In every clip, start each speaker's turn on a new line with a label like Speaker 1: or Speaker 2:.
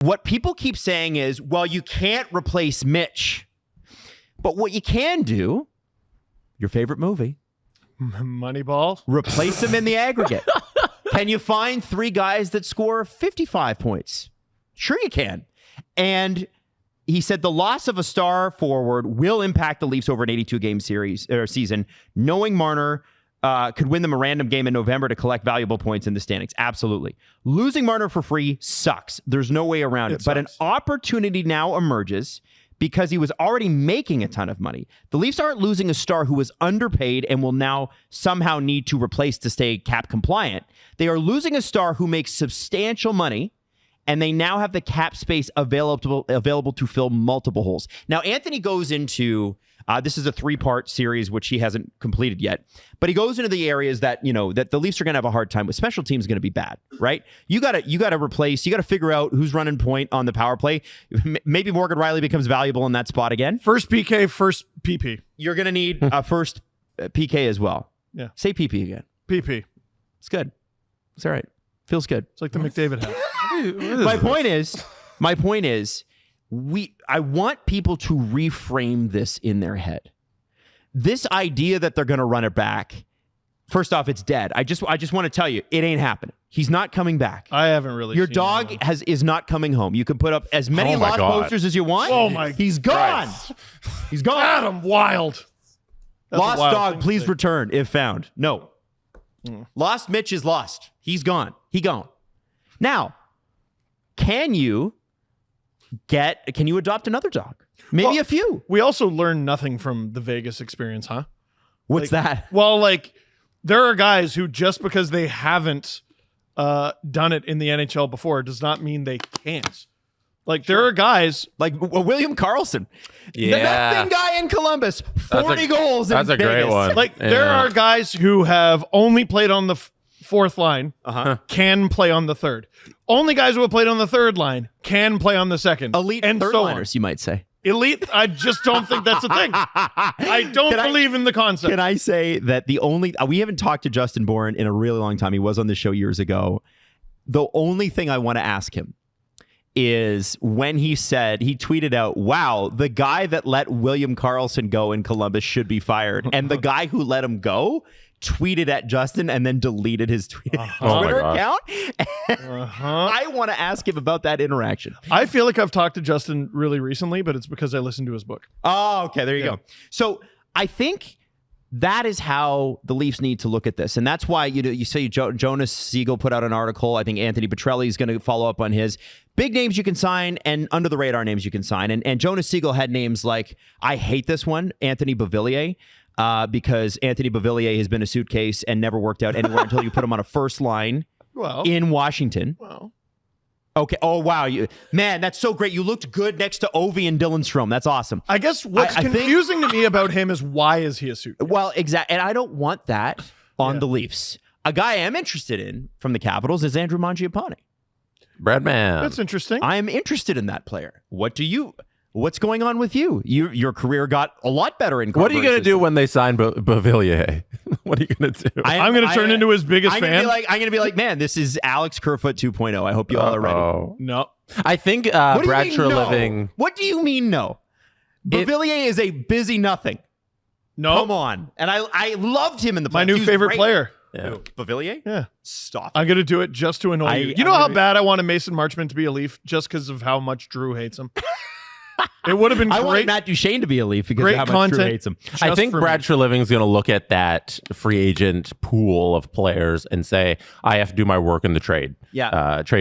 Speaker 1: what people keep saying is, well, you can't replace Mitch. But what you can do, your favorite movie,
Speaker 2: Moneyball,
Speaker 1: replace him in the aggregate. Can you find 3 guys that score 55 points? Sure you can. And he said the loss of a star forward will impact the Leafs over an 82-game season. Knowing Marner could win them a random game in November to collect valuable points in the standings. Absolutely. Losing Marner for free sucks. There's no way around it. But an opportunity now emerges because he was already making a ton of money. The Leafs aren't losing a star who was underpaid and will now somehow need to replace to stay cap compliant. They are losing a star who makes substantial money, and they now have the cap space available to fill multiple holes. Now, Anthony goes into, this is a 3-part series, which he hasn't completed yet, but he goes into the areas that, that the Leafs are going to have a hard time with. Special teams going to be bad, right? You got to replace, you got to figure out who's running point on the power play. Maybe Morgan Riley becomes valuable in that spot again.
Speaker 2: First PK, first PP.
Speaker 1: You're going to need a first PK as well.
Speaker 2: Yeah.
Speaker 1: Say PP again.
Speaker 2: PP.
Speaker 1: It's good. It's all right. Feels good.
Speaker 2: It's like the McDavid hat.
Speaker 1: My point is, I want people to reframe this in their head. This idea that they're going to run it back, first off, it's dead. I just want to tell you, it ain't happening. He's not coming back.
Speaker 2: I haven't really.
Speaker 1: Your
Speaker 2: seen
Speaker 1: dog is not coming home. You can put up as many lost posters as you want.
Speaker 2: Oh my!
Speaker 1: He's gone. He's gone.
Speaker 2: Adam Wild.
Speaker 1: Lost dog, please return if found. No. Lost Mitch is lost. He's gone. He gone. Now, can you adopt another dog? Maybe a few.
Speaker 2: We also learned nothing from the Vegas experience, huh?
Speaker 1: What's that?
Speaker 2: Well, there are guys who just because they haven't done it in the NHL before does not mean they can't. There are guys
Speaker 1: like William Karlsson.
Speaker 3: Yeah.
Speaker 1: That big guy in Columbus, 40 goals in Vegas.
Speaker 3: That's a great one.
Speaker 2: There are guys who have only played on the fourth line, can play on the third. Only guys who have played on the third line can play on the second.
Speaker 1: Elite
Speaker 2: and
Speaker 1: third
Speaker 2: so
Speaker 1: liners, you might say.
Speaker 2: Elite, I just don't think that's a thing. I don't believe in the concept.
Speaker 1: Can I say that we haven't talked to Justin Bourne in a really long time. He was on the show years ago. The only thing I want to ask him is when he tweeted out, wow, the guy that let William Karlsson go in Columbus should be fired. And the guy who let him go tweeted at Justin and then deleted his Twitter account. I want to ask him about that interaction.
Speaker 2: I feel like I've talked to Justin really recently, but it's because I listened to his book.
Speaker 1: Oh, okay. There you go. So I think that is how the Leafs need to look at this. And that's why you say Jonas Siegel put out an article. I think Anthony Petrelli is going to follow up on his. Big names you can sign and under the radar names you can sign. And Jonas Siegel had names like, I hate this one, Anthony Beauvillier. Because Anthony Beauvillier has been a suitcase and never worked out anywhere until you put him on a first line in Washington.
Speaker 2: Well.
Speaker 1: Okay. Oh, wow. Man, that's so great. You looked good next to Ovi and Dylan Strome. That's awesome.
Speaker 2: I guess what's confusing to me about him is why is he a suitcase?
Speaker 1: Well, exactly. And I don't want that on the Leafs. A guy I am interested in from the Capitals is Andrew Mangiapane.
Speaker 3: Breadman.
Speaker 2: That's interesting.
Speaker 1: I am interested in that player. What's going on with you? Your career got a lot better in.
Speaker 3: What are you going to do when they sign Beauvillier? What are you going to do?
Speaker 2: I'm going to turn into his biggest fan.
Speaker 1: I'm going to be like, man, this is Alex Kerfoot 2.0. I hope you all are ready.
Speaker 2: No.
Speaker 3: I think Brad Treliving.
Speaker 1: What do you mean no? Beauvillier is a busy nothing.
Speaker 2: No.
Speaker 1: Come on. And I loved him in the playoffs.
Speaker 2: My new favorite player.
Speaker 1: Yeah. Beauvillier?
Speaker 2: Yeah.
Speaker 1: Stop.
Speaker 2: I'm going to do it just to annoy you. You know how bad I wanted Mason Marchment to be a Leaf just because of how much Drew hates him? It would have been great.
Speaker 1: I want Matt Duchene to be a Leaf because of how much Drew hates him.
Speaker 3: I think Brad Treliving is going to look at that free agent pool of players and say, I have to do my work in the trade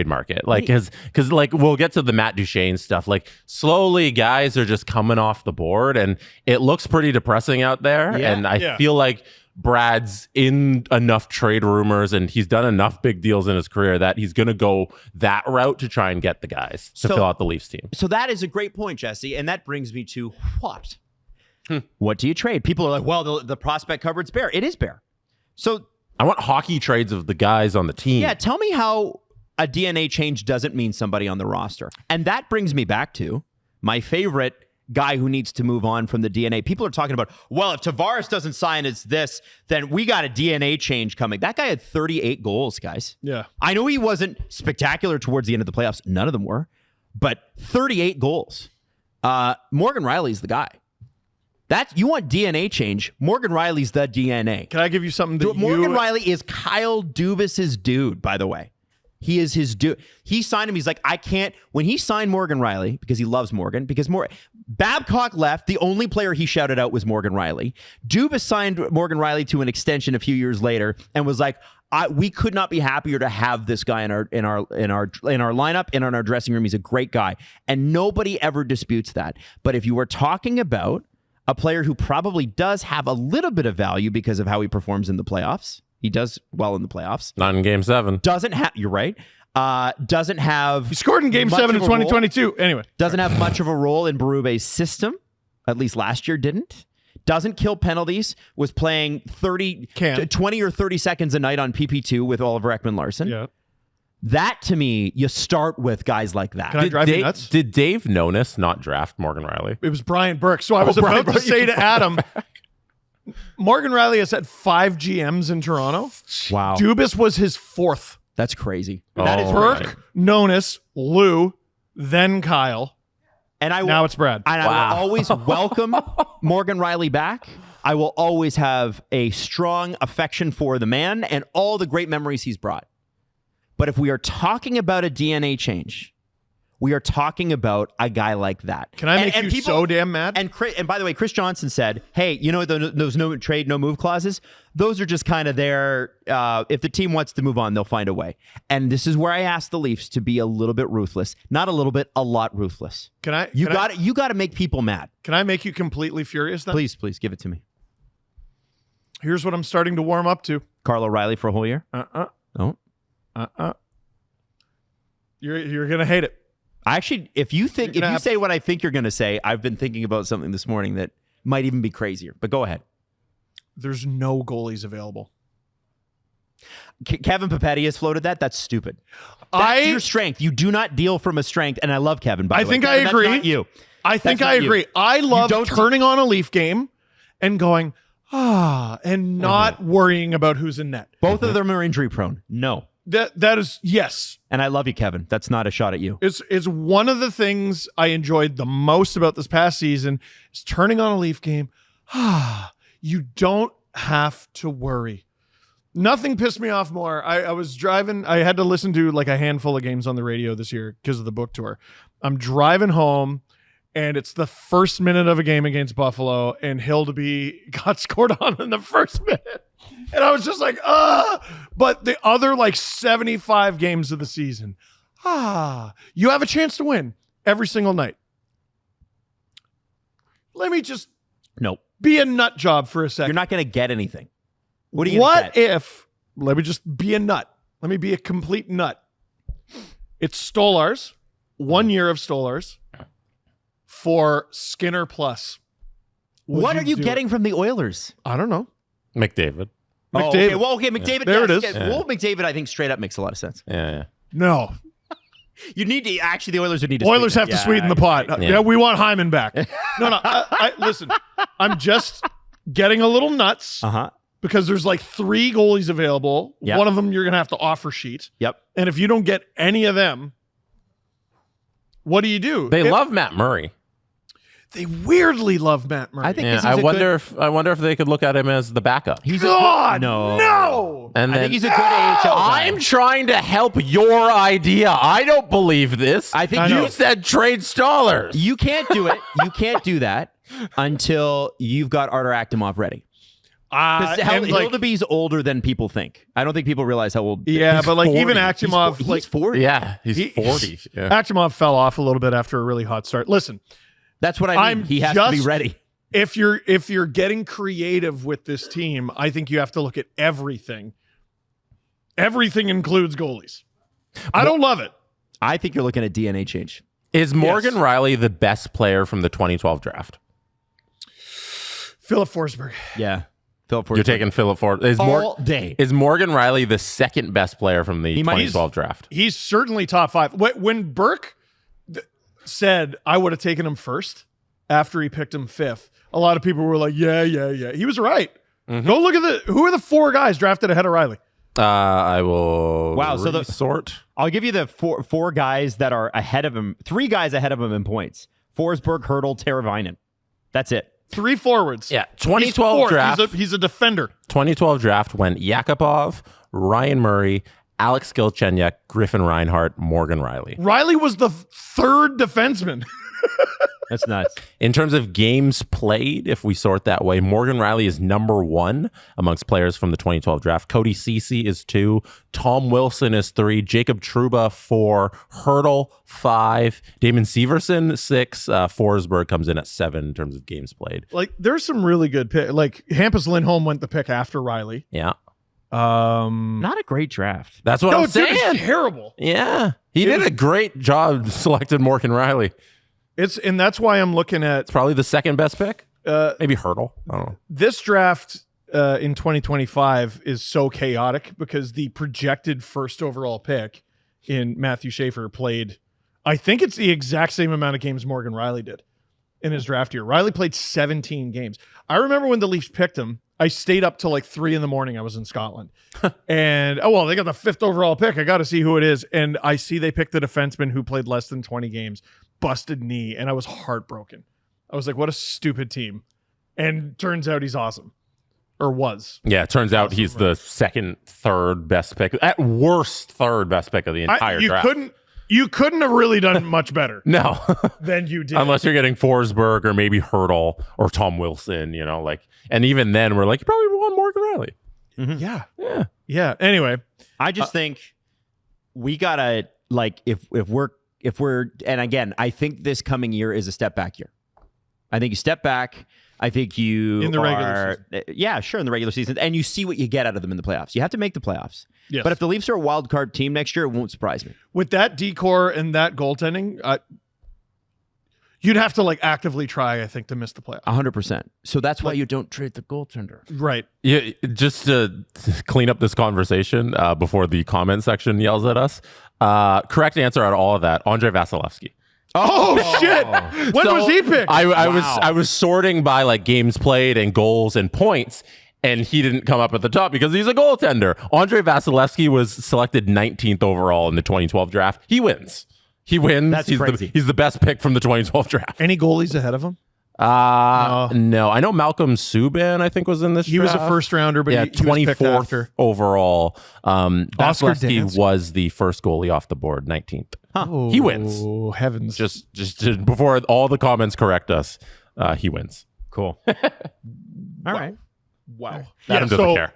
Speaker 3: market. Because we'll get to the Matt Duchene stuff. Slowly guys are just coming off the board and it looks pretty depressing out there. Yeah. And I feel like Brad's in enough trade rumors and he's done enough big deals in his career that he's going to go that route to try and get the guys to fill out the Leafs team.
Speaker 1: So that is a great point, Jesse. And that brings me to what? What do you trade? People are like, well, the prospect cupboard's bare. It is bare. So
Speaker 3: I want hockey trades of the guys on the team.
Speaker 1: Yeah, tell me how a DNA change doesn't mean somebody on the roster. And that brings me back to my favorite guy who needs to move on from the DNA. People are talking about, well, if Tavares doesn't sign as this, then we got a DNA change coming. That guy had 38 goals, guys.
Speaker 2: Yeah.
Speaker 1: I know he wasn't spectacular towards the end of the playoffs. None of them were. but 38 goals. Morgan Rielly's the guy. You want DNA change. Morgan Rielly's the DNA.
Speaker 2: Can I give you something that
Speaker 1: Morgan Rielly is Kyle Dubas's dude, by the way. He is his dude. He signed him. He's like, I can't. When he signed Morgan Rielly, because he loves Morgan, Babcock left. The only player he shouted out was Morgan Rielly. Dubas signed Morgan Rielly to an extension a few years later and was like, we could not be happier to have this guy in our lineup and in our dressing room. He's a great guy. And nobody ever disputes that. But if you were talking about a player who probably does have a little bit of value because of how he performs in the playoffs. He does well in the playoffs.
Speaker 3: Not in Game 7.
Speaker 1: You're right. Doesn't have...
Speaker 2: He scored in Game 7 in 2022. Anyway.
Speaker 1: Doesn't have much of a role in Berube's system. At least last year didn't. Doesn't kill penalties. Was playing 20 or 30 seconds a night on PP2 with Oliver Ekman-Larsson.
Speaker 2: Yeah.
Speaker 1: That, to me, you start with guys like that.
Speaker 2: Can I drive you nuts?
Speaker 3: Did Dave Nonis not draft Morgan Rielly?
Speaker 2: It was Brian Burke. So I was about to say to Adam, Morgan Rielly has had 5 GMs in Toronto.
Speaker 1: Wow.
Speaker 2: Dubas was his 4th.
Speaker 1: That's crazy.
Speaker 2: That is Burke, Nonis, Lou, then Kyle.
Speaker 1: And
Speaker 2: now it's Brad.
Speaker 1: And I will always welcome Morgan Rielly back. I will always have a strong affection for the man and all the great memories he's brought. But if we are talking about a DNA change, we are talking about a guy like that.
Speaker 2: Can I make you so damn mad?
Speaker 1: And by the way, Chris Johnson said, hey, you know those no trade, no move clauses? Those are just kind of there. If the team wants to move on, they'll find a way. And this is where I asked the Leafs to be a little bit ruthless. Not a little bit, a lot ruthless. You got to make people mad.
Speaker 2: Can I make you completely furious then?
Speaker 1: Please give it to me.
Speaker 2: Here's what I'm starting to warm up to.
Speaker 1: Carl O'Reilly for a whole year? Oh.
Speaker 2: You're gonna hate it.
Speaker 1: Actually, if you say what I think you're gonna say, I've been thinking about something this morning that might even be crazier. But go ahead.
Speaker 2: There's no goalies available.
Speaker 1: Kevin Papetti has floated that. That's stupid. That's your strength. You do not deal from a strength, and I love Kevin. By the way,
Speaker 2: I agree.
Speaker 1: That's not you.
Speaker 2: I think I agree. I love turning on a Leaf game and going and not worrying about who's in net.
Speaker 1: Both of them are injury prone. No.
Speaker 2: That is, yes.
Speaker 1: And I love you, Kevin. That's not a shot at you.
Speaker 2: It's one of the things I enjoyed the most about this past season is turning on a Leaf game. You don't have to worry. Nothing pissed me off more. I was driving. I had to listen to like a handful of games on the radio this year because of the book tour. I'm driving home, and it's the first minute of a game against Buffalo, and Hildeby got scored on in the first minute. And I was just like, but the other like 75 games of the season, you have a chance to win every single night. Let me just be a nut job for a second.
Speaker 1: You're not going to get anything. What are you going to get?
Speaker 2: Let me just be a nut. Let me be a complete nut. It's Stolarz, 1 year of Stolarz for Skinner plus.
Speaker 1: What are you getting from the Oilers?
Speaker 2: I don't know.
Speaker 3: McDavid.
Speaker 1: Okay. Well, McDavid.
Speaker 2: There it is.
Speaker 1: Well, McDavid, I think straight up makes a lot of sense.
Speaker 3: Yeah.
Speaker 2: No.
Speaker 1: You need to actually. The Oilers would need to.
Speaker 2: Oilers have to sweeten the pot. Yeah, we want Hyman back. No. Listen, I'm just getting a little nuts. Because there's like 3 goalies available.
Speaker 1: Yep.
Speaker 2: One of them you're gonna have to offer sheet.
Speaker 1: Yep.
Speaker 2: And if you don't get any of them, what do?
Speaker 3: They love Matt Murray.
Speaker 2: They weirdly love Matt Murray.
Speaker 1: I think.
Speaker 3: I wonder if they could look at him as the backup.
Speaker 2: No.
Speaker 3: And
Speaker 1: I think he's a good AHL guy.
Speaker 3: I'm trying to help your idea. I don't believe this.
Speaker 1: I think
Speaker 3: you said trade Stolarz.
Speaker 1: You can't do it. You can't do that until you've got Artur Aktimov ready. Hildeby's older than people think. I don't think people realize how old.
Speaker 2: Yeah, but like 40. Even Aktimov,
Speaker 1: he's 40.
Speaker 3: Yeah, he's 40. Yeah.
Speaker 2: Aktimov fell off a little bit after a really hot start. Listen,
Speaker 1: that's what I mean. He has to be ready.
Speaker 2: If you're getting creative with this team, I think you have to look at everything. Everything includes goalies. I don't love it.
Speaker 1: I think you're looking at DNA change.
Speaker 3: Is Morgan Rielly the best player from the 2012 draft?
Speaker 2: Philip Forsberg.
Speaker 1: Yeah.
Speaker 3: You're taking Philip Forsberg.
Speaker 1: All day.
Speaker 3: Is Morgan Rielly the second best player from the 2012 draft?
Speaker 2: He's certainly top 5. When Burke said I would have taken him first after he picked him 5th, a lot of people were like, yeah. He was right. Mm-hmm. Go look at who are the 4 guys drafted ahead of Rielly?
Speaker 3: I will.
Speaker 1: Wow, so
Speaker 3: sort.
Speaker 1: I'll give you the four guys that are ahead of him. 3 guys ahead of him in points: Forsberg, Hurdle, Teravainen. That's it.
Speaker 2: 3 forwards.
Speaker 3: Yeah, 2012 draft.
Speaker 2: He's a defender.
Speaker 3: 2012 draft went Yakupov, Ryan Murray, Alex Galchenyuk, Griffin Reinhart, Morgan Riley.
Speaker 2: Riley was the 3rd defenseman.
Speaker 1: That's nuts.
Speaker 3: In terms of games played, if we sort that way, Morgan Riley is number 1 amongst players from the 2012 draft. Cody Ceci is 2. Tom Wilson is 3. Jacob Trouba 4. Hurdle 5. Damon Severson 6. Forsberg comes in at 7 in terms of games played.
Speaker 2: Like, there's some really good picks. Like, Hampus Lindholm went the pick after Riley.
Speaker 3: Yeah.
Speaker 1: Not a great draft.
Speaker 3: That's what I'm saying.
Speaker 2: It's terrible.
Speaker 3: Yeah. He did a great job selecting Morgan Riley.
Speaker 2: And that's why I'm looking at
Speaker 3: It's probably the second best pick. Maybe Hurdle. I don't know.
Speaker 2: this draft in 2025 is so chaotic because the projected first overall pick in Matthew Schaefer played, I think it's the exact same amount of games Morgan Riley did in his draft year. Riley played 17 games. I remember when the Leafs picked him, I stayed up till like 3 a.m. I was in Scotland. And, they got the 5th overall pick. I got to see who it is. And I see they picked the defenseman who played less than 20 games, busted knee, and I was heartbroken. I was like, what a stupid team. And turns out he's awesome. Or was.
Speaker 3: Yeah, it turns out he's the second, 3rd best pick. At worst, 3rd best pick of the entire draft.
Speaker 2: You couldn't have really done much better.
Speaker 3: No.
Speaker 2: Than you did.
Speaker 3: Unless you're getting Forsberg or maybe Hurdle or Tom Wilson, and even then we're like, you probably want Morgan Riley.
Speaker 2: Mm-hmm. Yeah. Anyway.
Speaker 1: I just think we gotta, if we're, and again, I think this coming year is a step back year. I think you step back. I think you
Speaker 2: in the regular
Speaker 1: season. Yeah, sure, in the regular season. And you see what you get out of them in the playoffs. You have to make the playoffs.
Speaker 2: Yes.
Speaker 1: But if the Leafs are a wild card team next year, it won't surprise me.
Speaker 2: With that decor and that goaltending, you'd have to actively try, I think, to miss the playoffs.
Speaker 1: 100%. So that's why you don't trade the goaltender.
Speaker 2: Right.
Speaker 3: Yeah, just to clean up this conversation before the comment section yells at us. Correct answer out of all of that, Andrei Vasilevsky.
Speaker 2: Oh shit! When was he picked?
Speaker 3: I was sorting by games played and goals and points, and he didn't come up at the top because he's a goaltender. Andrei Vasilevsky was selected 19th overall in the 2012 draft. He wins.
Speaker 1: That's crazy.
Speaker 3: He's the best pick from the 2012 draft.
Speaker 2: Any goalies ahead of him?
Speaker 3: No. I know Malcolm Subban, I think, was in this
Speaker 2: He
Speaker 3: draft.
Speaker 2: was a first rounder, but he was picked
Speaker 3: 24th
Speaker 2: after.
Speaker 3: overall.
Speaker 2: Oscar
Speaker 3: Vasilevsky was the first goalie off the board, 19th.
Speaker 2: Huh.
Speaker 3: He wins.
Speaker 2: Oh, heavens.
Speaker 3: Just before all the comments correct us, he wins.
Speaker 1: Cool. All right.
Speaker 2: Wow.
Speaker 3: Adam doesn't care.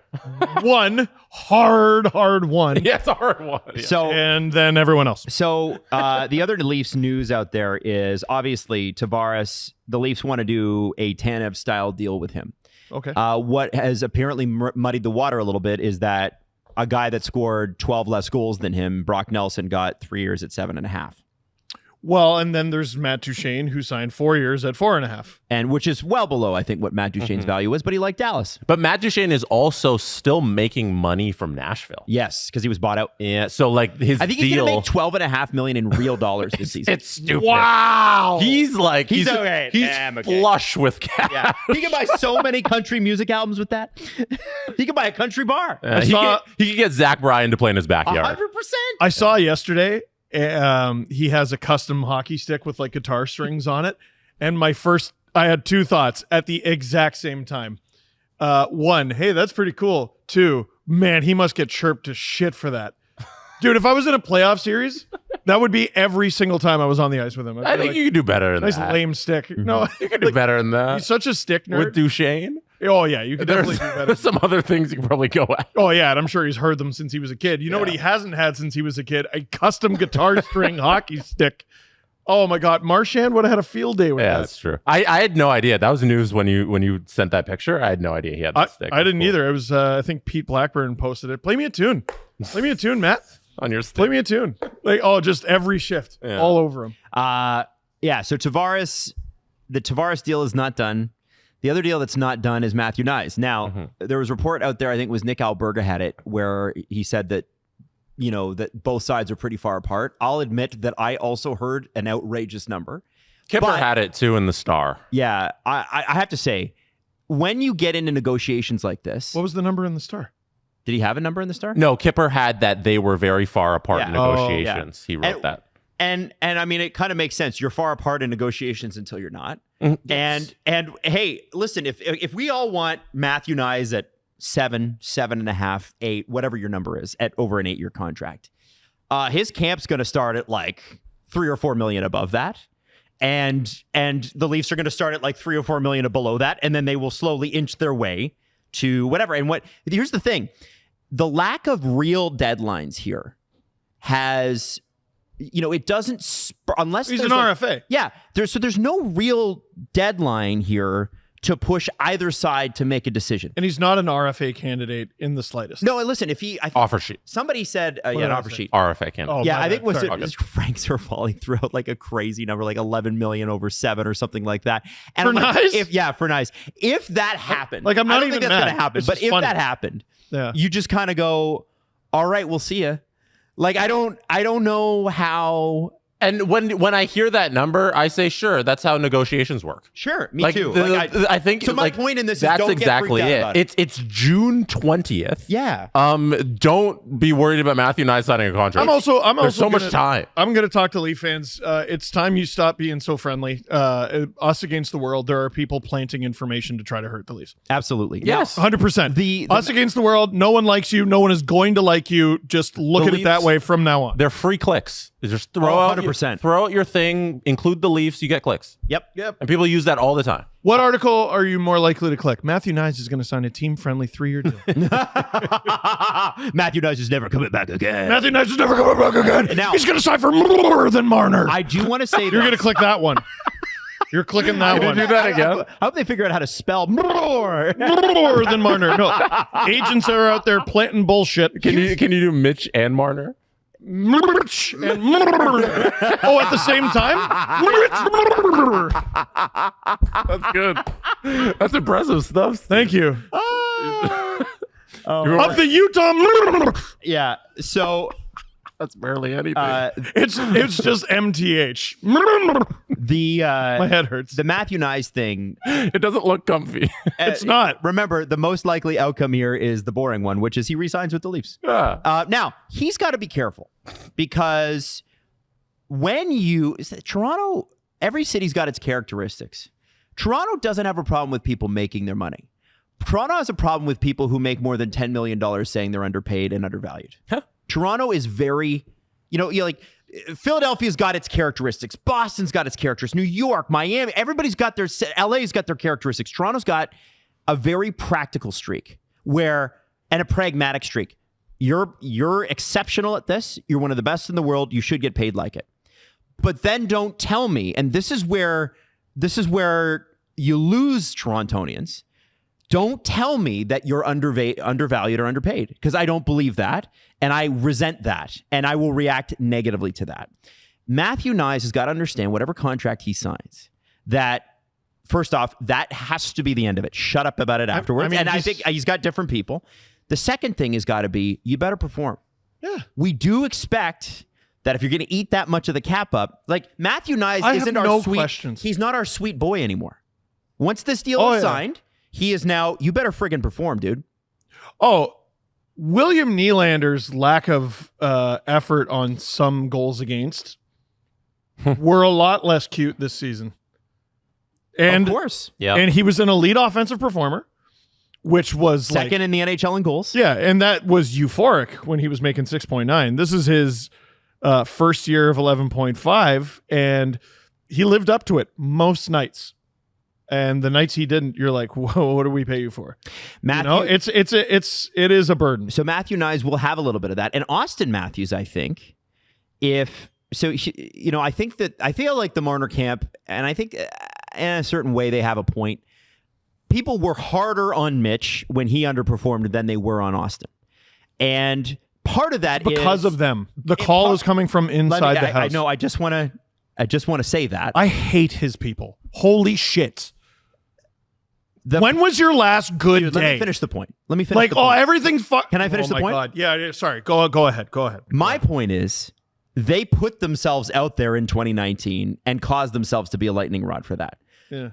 Speaker 2: One hard one.
Speaker 3: Yeah, it's a hard one. Yeah.
Speaker 1: So
Speaker 2: and then everyone else.
Speaker 1: So the other Leafs news out there is obviously Tavares. The Leafs want to do a Tanev style deal with him.
Speaker 2: Okay.
Speaker 1: What has apparently muddied the water a little bit is that a guy that scored 12 less goals than him, Brock Nelson, got 3 years at 7.5.
Speaker 2: Well, and then there's Matt Duchene, who signed 4 years at 4.5.
Speaker 1: And which is well below, I think, what Matt Duchene's value was, but he liked Dallas.
Speaker 3: But Matt Duchene is also still making money from Nashville.
Speaker 1: Yes, because he was bought out.
Speaker 3: Yeah, so his
Speaker 1: I think
Speaker 3: deal,
Speaker 1: he's going to make $12.5 million in real dollars this season.
Speaker 3: It's stupid.
Speaker 2: Wow.
Speaker 3: He's
Speaker 1: okay.
Speaker 3: He's
Speaker 1: I'm okay.
Speaker 3: flush with cash.
Speaker 1: Yeah. He can buy so many country music albums with that. He can buy a country bar.
Speaker 3: He could get Zach Bryan to play in his backyard.
Speaker 1: 100%.
Speaker 2: I saw yesterday, he has a custom hockey stick with guitar strings on it. And I had 2 thoughts at the exact same time. 1, hey, that's pretty cool. 2, man, he must get chirped to shit for that. Dude, if I was in a playoff series, that would be every single time I was on the ice with him.
Speaker 3: I think you could do better than
Speaker 2: nice
Speaker 3: that.
Speaker 2: Lame stick.
Speaker 3: Mm-hmm.
Speaker 2: No,
Speaker 3: you could do better than that.
Speaker 2: He's such a stick nerd.
Speaker 3: With Duchene?
Speaker 2: Oh, yeah, you could definitely do better.
Speaker 3: There's some other things you can probably go at.
Speaker 2: Oh, yeah, and I'm sure he's heard them since he was a kid. You know what he hasn't had since he was a kid? A custom guitar string hockey stick. Oh, my God. Marchand would have had a field day with that.
Speaker 3: Yeah, that's true. I had no idea. That was news when you sent that picture. I had no idea he had that stick.
Speaker 2: I didn't either. It was, I think, Pete Blackburn posted it. Play me a tune. Play me a tune, Matt.
Speaker 3: On your stick.
Speaker 2: Play me a tune. Just every shift.
Speaker 3: Yeah.
Speaker 2: All over him.
Speaker 1: So Tavares, the Tavares deal is not done. The other deal that's not done is Matthew Knies. Now, there was a report out there, I think it was Nick Alberga had it, where he said that, that both sides are pretty far apart. I'll admit that I also heard an outrageous number.
Speaker 3: Kipper had it too in the Star.
Speaker 1: Yeah, I have to say, when you get into negotiations like this...
Speaker 2: What was the number in the Star?
Speaker 1: Did he have a number in the Star?
Speaker 3: No, Kipper had that they were very far apart in
Speaker 1: Yeah.
Speaker 3: negotiations. He wrote that.
Speaker 1: And I mean, it kind of makes sense. You're far apart in negotiations until you're not.
Speaker 3: Yes.
Speaker 1: And hey, listen, if we all want Matthew Knies at 7, 7.5, 8, whatever your number is, at over an 8-year contract, his camp's going to start at like 3 or 4 million above that. And the Leafs are going to start at like 3 or 4 million below that, and then they will slowly inch their way to whatever. And here's the thing. The lack of real deadlines here has, it doesn't unless
Speaker 2: He's
Speaker 1: there's
Speaker 2: an RFA.
Speaker 1: Yeah, there's no real deadline here to push either side to make a decision.
Speaker 2: And he's not an RFA candidate in the slightest.
Speaker 1: No, and listen,
Speaker 3: Offer sheet.
Speaker 1: Somebody said, an offer sheet.
Speaker 3: RFA candidate.
Speaker 2: Oh,
Speaker 1: Yeah,
Speaker 2: my
Speaker 1: I think
Speaker 2: bad.
Speaker 1: Franks are falling through like a crazy number, like 11 million over 7 or something like that. And
Speaker 2: For Knies?
Speaker 1: For Knies. If that happened,
Speaker 2: Like, I'm not
Speaker 1: I don't
Speaker 2: even
Speaker 1: think that's
Speaker 2: mad.
Speaker 1: gonna happen.
Speaker 2: It's
Speaker 1: But
Speaker 2: just
Speaker 1: if
Speaker 2: funny.
Speaker 1: that happened,
Speaker 2: Yeah.
Speaker 1: you just kind of go, all right, we'll see ya. Like I don't know how.
Speaker 3: And when I hear that number, I say, sure, that's how negotiations work.
Speaker 1: Sure, me too.
Speaker 3: I think
Speaker 1: so my point in this is
Speaker 3: that's
Speaker 1: don't
Speaker 3: exactly
Speaker 1: get freaked out about it.
Speaker 3: It's June 20th.
Speaker 1: Yeah.
Speaker 3: Don't be worried about Matthew Knies signing a contract.
Speaker 2: I'm
Speaker 3: There's so
Speaker 2: also
Speaker 3: much time.
Speaker 2: I'm going to talk to Leaf fans. It's time you stop being so friendly. Us against the world. There are people planting information to try to hurt the Leafs.
Speaker 1: Absolutely.
Speaker 3: Yes.
Speaker 2: 100%.
Speaker 1: The
Speaker 2: Us against the world. No one likes you. No one is going to like you. Just look
Speaker 3: The
Speaker 2: at it that
Speaker 3: Leafs-
Speaker 2: way from now on.
Speaker 3: They're free clicks. Just throw out
Speaker 1: 100%.
Speaker 3: throw out your thing, include the Leafs, you get clicks.
Speaker 1: Yep.
Speaker 3: And people use that all the time.
Speaker 2: What article are you more likely to click? Matthew Knies is going to sign a team-friendly 3-year deal.
Speaker 1: Matthew Knies is never coming back again.
Speaker 2: Matthew Knies is never coming back again.
Speaker 1: Now-
Speaker 2: He's going to sign for more than Marner.
Speaker 1: I do want to say
Speaker 2: You're going to click that one. You're clicking that one.
Speaker 3: do that again.
Speaker 1: I hope they figure out how to spell more.
Speaker 2: More than Marner. No, agents are out there planting bullshit.
Speaker 3: Can you do Mitch and Marner?
Speaker 2: Mitch and Marner. Oh, at the same time?
Speaker 3: That's good. That's impressive stuff.
Speaker 2: Thank you. Of the Utah.
Speaker 1: Yeah. So
Speaker 3: That's barely anything.
Speaker 2: It's just MTH. My head hurts.
Speaker 1: the Matthew Knies thing.
Speaker 3: it doesn't look comfy.
Speaker 2: It's not.
Speaker 1: Remember, the most likely outcome here is the boring one, which is he resigns with the Leafs.
Speaker 3: Yeah.
Speaker 1: Now, he's got to be careful because Toronto, every city's got its characteristics. Toronto doesn't have a problem with people making their money. Toronto has a problem with people who make more than $10 million saying they're underpaid and undervalued.
Speaker 3: Huh.
Speaker 1: Toronto is very, like Philadelphia's got its characteristics. Boston's got its characteristics. New York, Miami, everybody's got their, LA's got their characteristics. Toronto's got a very practical streak and a pragmatic streak. You're exceptional at this. You're one of the best in the world. You should get paid like it. But then don't tell me, and this is where you lose Torontonians. Don't tell me that you're undervalued or underpaid, because I don't believe that, and I resent that, and I will react negatively to that. Matthew Knies has got to understand whatever contract he signs, that first off, that has to be the end of it. Shut up about it afterwards. I think he's got different people. The second thing has got to be, you better perform.
Speaker 2: Yeah.
Speaker 1: We do expect that if you're going to eat that much of the cap up, like Matthew Knies isn't our sweet.
Speaker 2: Questions.
Speaker 1: He's not our sweet boy anymore. Once this deal is signed, he is now. You better friggin' perform, dude.
Speaker 2: Oh, William Nylander's lack of effort on some goals against were a lot less cute this season. And
Speaker 1: of course,
Speaker 3: Yeah.
Speaker 2: and he was an elite offensive performer, which was
Speaker 1: second in the NHL in goals.
Speaker 2: Yeah, and that was euphoric when he was making 6.9. This is his first year of 11.5, and he lived up to it most nights. And the nights he didn't, you're like, whoa, what do we pay you for?
Speaker 1: Matthew,
Speaker 2: it is a burden.
Speaker 1: So Matthew Knies will have a little bit of that, and Austin Matthews, I think, I feel like the Marner camp, and I think in a certain way they have a point. People were harder on Mitch when he underperformed than they were on Austin, and part of that
Speaker 2: Because of them. The call is coming from inside the house.
Speaker 1: I know. I just want to say that.
Speaker 2: I hate his people. Holy shit. When was your last good
Speaker 1: Dude,
Speaker 2: day?
Speaker 1: let me finish the point.
Speaker 2: Everything's fuck.
Speaker 1: Can I finish the
Speaker 2: my
Speaker 1: point?
Speaker 2: God. Yeah, sorry. Go ahead.
Speaker 1: My point is, they put themselves out there in 2019 and caused themselves to be a lightning rod for that.
Speaker 2: Yeah.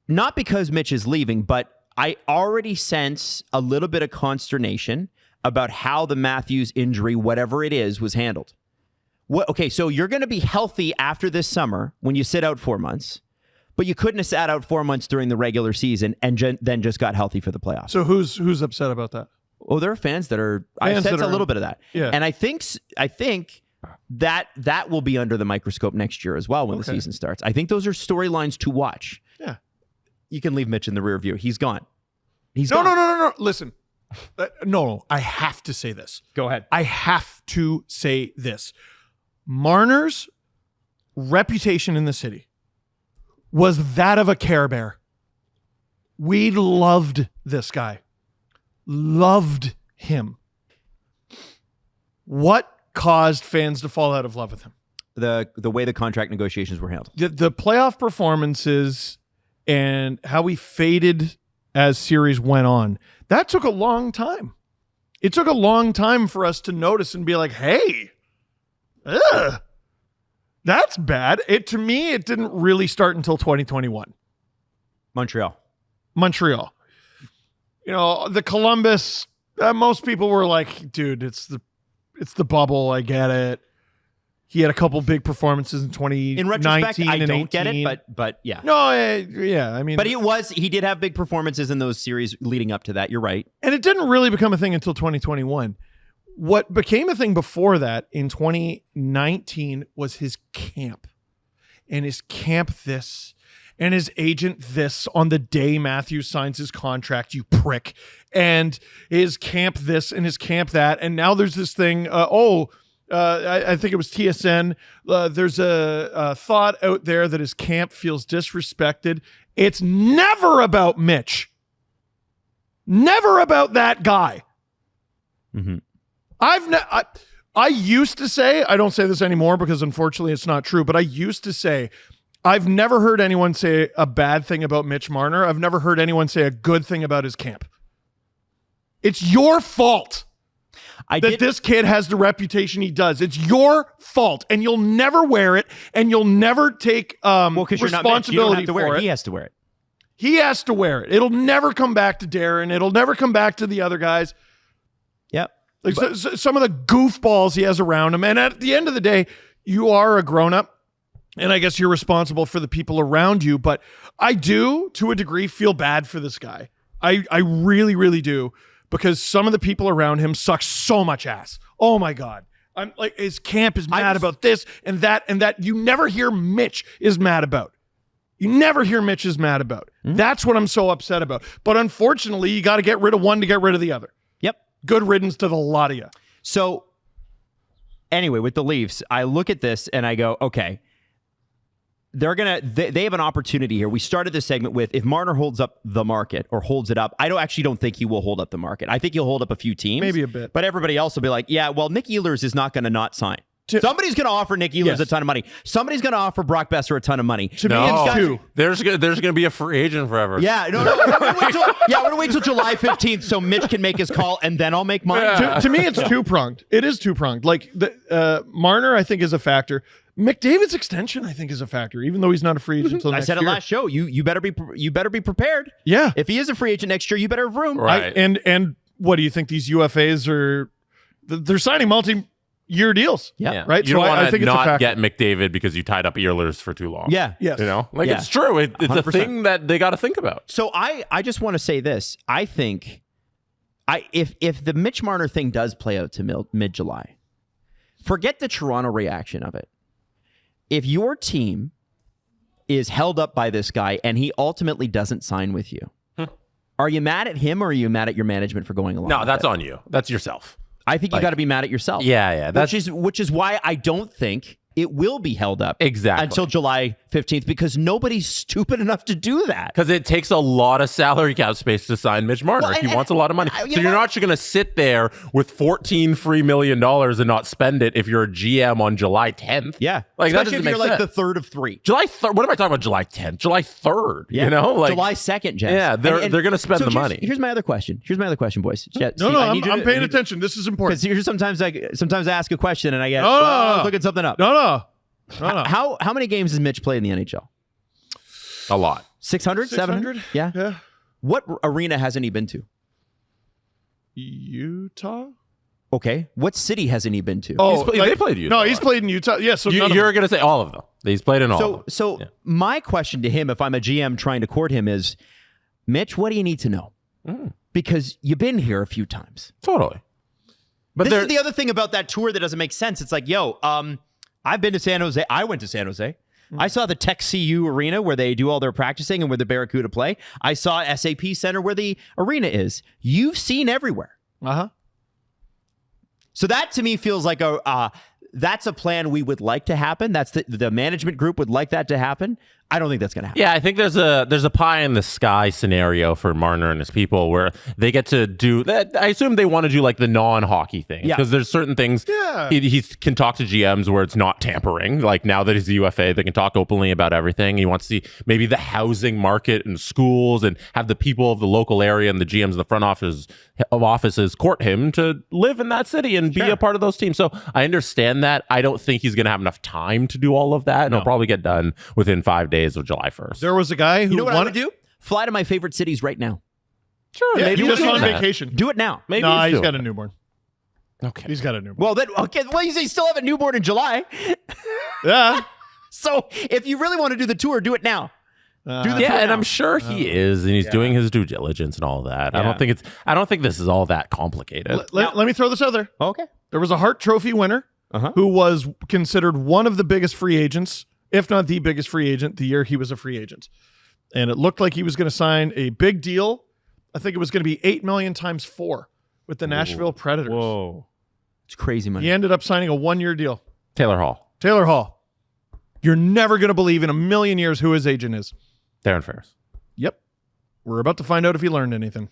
Speaker 1: Not because Mitch is leaving, but I already sense a little bit of consternation about how the Matthews injury, whatever it is, was handled. Okay, so you're going to be healthy after this summer when you sit out 4 months, but you couldn't have sat out 4 months during the regular season and then just got healthy for the playoffs.
Speaker 2: So who's upset about that?
Speaker 1: Oh, there are fans that are. I sense a little bit of that.
Speaker 2: Yeah.
Speaker 1: And I think that will be under the microscope next year as well when the season starts. I think those are storylines to watch.
Speaker 2: Yeah.
Speaker 1: You can leave Mitch in the rear view. He's gone.
Speaker 2: No. Listen. No, I have to say this.
Speaker 1: Go ahead.
Speaker 2: I have to say this. Marner's reputation in the city was that of a Care Bear. We loved this guy. Loved him. What caused fans to fall out of love with him?
Speaker 1: The way the contract negotiations were handled.
Speaker 2: The playoff performances and how he faded as series went on. That took a long time. It took a long time for us to notice and be like, hey, that's bad. To me, it didn't really start until 2021.
Speaker 1: Montreal.
Speaker 2: You know, the Columbus, most people were like, dude, it's the bubble. I get it. He had a couple big performances in 2019
Speaker 1: in retrospect, I
Speaker 2: and
Speaker 1: don't
Speaker 2: 18.
Speaker 1: get it, but yeah.
Speaker 2: No, yeah, I mean.
Speaker 1: But he did have big performances in those series leading up to that. You're right.
Speaker 2: And it didn't really become a thing until 2021. What became a thing before that in 2019 was his camp. And his camp this. And his agent this on the day Matthews signs his contract, you prick. And his camp this and his camp that. And now there's this thing, I think it was TSN. There's a thought out there that his camp feels disrespected. It's never about Mitch. Never about that guy.
Speaker 1: Mm-hmm.
Speaker 2: I used to say, I don't say this anymore because unfortunately it's not true, but I used to say, I've never heard anyone say a bad thing about Mitch Marner. I've never heard anyone say a good thing about his camp. It's your fault. This kid has the reputation he does. It's your fault, and you'll never wear it, and you'll never take responsibility for it.
Speaker 1: He has to wear it.
Speaker 2: He has to wear it. It'll never come back to Darren. It'll never come back to the other guys.
Speaker 1: Yep.
Speaker 2: Like some of the goofballs he has around him. And at the end of the day, you are a grown-up, and I guess you're responsible for the people around you. But I do, to a degree, feel bad for this guy. I really, really do. Because some of the people around him suck so much ass. Oh my God. I'm like, his camp is mad about this and that you never hear Mitch is mad about. You never hear Mitch is mad about. Mm-hmm. That's what I'm so upset about. But unfortunately, you got to get rid of one to get rid of the other.
Speaker 1: Yep.
Speaker 2: Good riddance to the lot of you.
Speaker 1: So anyway, with the Leafs, I look at this and I go, okay, they have an opportunity here. We started this segment with, if Marner holds up the market or holds it up, I don't think he will hold up the market. I think he'll hold up a few teams.
Speaker 2: Maybe a bit.
Speaker 1: But everybody else will be like, yeah, well, Nick Ehlers is not going to not sign. Somebody's going to offer Nick Ehlers a ton of money. Somebody's going to offer Brock Besser a ton of money.
Speaker 2: To me, it's two.
Speaker 3: There's going to be a free agent forever.
Speaker 1: Yeah, no. We're going to wait till July 15th so Mitch can make his call, and then I'll make mine.
Speaker 2: Yeah. To me, it's two-pronged. It is two-pronged. Like, Marner, I think, is a factor. McDavid's extension, I think, is a factor, even though he's not a free agent until next year.
Speaker 1: I said it last show. You better be prepared.
Speaker 2: Yeah.
Speaker 1: If he is a free agent next year, you better have room.
Speaker 3: Right.
Speaker 2: And what do you think these UFAs are? They're signing multi-year deals.
Speaker 1: Yeah.
Speaker 2: Right.
Speaker 3: You don't want to not get McDavid because you tied up Ehlers for too long.
Speaker 1: Yeah.
Speaker 2: Yes.
Speaker 3: You know, like it's true. It's 100%. A thing that they got to think about.
Speaker 1: So I just want to say this. I think if the Mitch Marner thing does play out to mid-July, forget the Toronto reaction of it. If your team is held up by this guy and he ultimately doesn't sign with you, are you mad at him or are you mad at your management for going along?
Speaker 3: No, that's on you. That's yourself.
Speaker 1: I think you got to be mad at yourself.
Speaker 3: Yeah.
Speaker 1: Which is why I don't think it will be held up
Speaker 3: exactly
Speaker 1: until July 15th, because nobody's stupid enough to do that.
Speaker 3: Because it takes a lot of salary cap space to sign Mitch Marner if he wants a lot of money. So you're not just going to sit there with $14 free million and not spend it if you're a GM on July 10th.
Speaker 1: Yeah.
Speaker 3: Like,
Speaker 1: especially
Speaker 3: that
Speaker 1: if you're
Speaker 3: make
Speaker 1: like
Speaker 3: sense.
Speaker 1: the third of three.
Speaker 3: July 3rd. What am I talking about? July 10th? July 3rd.
Speaker 1: Yeah.
Speaker 3: You know? Like,
Speaker 1: July 2nd, Jess.
Speaker 3: Yeah. They're going to spend the money.
Speaker 1: Here's my other question. Boys.
Speaker 2: I'm paying attention. This is important.
Speaker 1: Because sometimes I ask a question and I get,
Speaker 2: I
Speaker 1: was looking something up.
Speaker 2: No.
Speaker 1: How many games has Mitch played in the NHL?
Speaker 3: A lot.
Speaker 1: 600? 700? Yeah. What arena hasn't he been to?
Speaker 2: Utah?
Speaker 1: Okay. What city hasn't he been to?
Speaker 2: Oh,
Speaker 3: they played Utah.
Speaker 2: No, he's played in Utah. Yeah, so
Speaker 3: you're going to say all of them. He's played in all of them.
Speaker 1: So my question to him, if I'm a GM trying to court him, is, Mitch, what do you need to know? Because you've been here a few times.
Speaker 3: Totally. But
Speaker 1: this is the other thing about that tour that doesn't make sense. It's like, I've been to San Jose. I went to San Jose. I saw the Tech CU arena where they do all their practicing and where the Barracuda play. I saw SAP Center where the arena is. You've seen everywhere.
Speaker 2: Uh-huh.
Speaker 1: So that to me feels like that's a plan we would like to happen. That's the management group would like that to happen. I don't think that's going to happen.
Speaker 3: Yeah, I think there's a pie in the sky scenario for Marner and his people where they get to do that. I assume they want to do like the non-hockey thing because there's certain things he can talk to GMs where it's not tampering. Like now that he's a UFA, they can talk openly about everything. He wants to see maybe the housing market and schools and have the people of the local area and the GMs in the front offices court him to live in that city and be a part of those teams. So I understand that. I don't think he's going to have enough time to do all of that, and it'll probably get done within 5 days of July 1st.
Speaker 2: There was a guy who
Speaker 1: you know what I would do? Fly to my favorite cities right now.
Speaker 3: Sure,
Speaker 2: maybe
Speaker 3: you
Speaker 2: just on
Speaker 3: that.
Speaker 2: vacation.
Speaker 1: Do it now.
Speaker 3: Maybe
Speaker 2: he's got a newborn.
Speaker 3: Okay,
Speaker 2: he's got a newborn.
Speaker 1: Well, then you say still have a newborn in July.
Speaker 2: Yeah.
Speaker 1: So if you really want to do the tour, do it now.
Speaker 3: And I'm sure he is, and he's doing his due diligence and all that.
Speaker 1: Yeah.
Speaker 3: I don't think this is all that complicated.
Speaker 2: Let me throw this out there.
Speaker 1: Okay.
Speaker 2: There was a Hart Trophy winner who was considered one of the biggest free agents, if not the biggest free agent, the year he was a free agent. And it looked like he was going to sign a big deal. I think it was going to be $8 million times 4 with the Nashville Predators.
Speaker 1: Whoa. It's crazy money.
Speaker 2: He ended up signing a 1-year deal.
Speaker 3: Taylor Hall.
Speaker 2: You're never going to believe in a million years who his agent is.
Speaker 3: Darren Ferris.
Speaker 2: Yep. We're about to find out if he learned anything.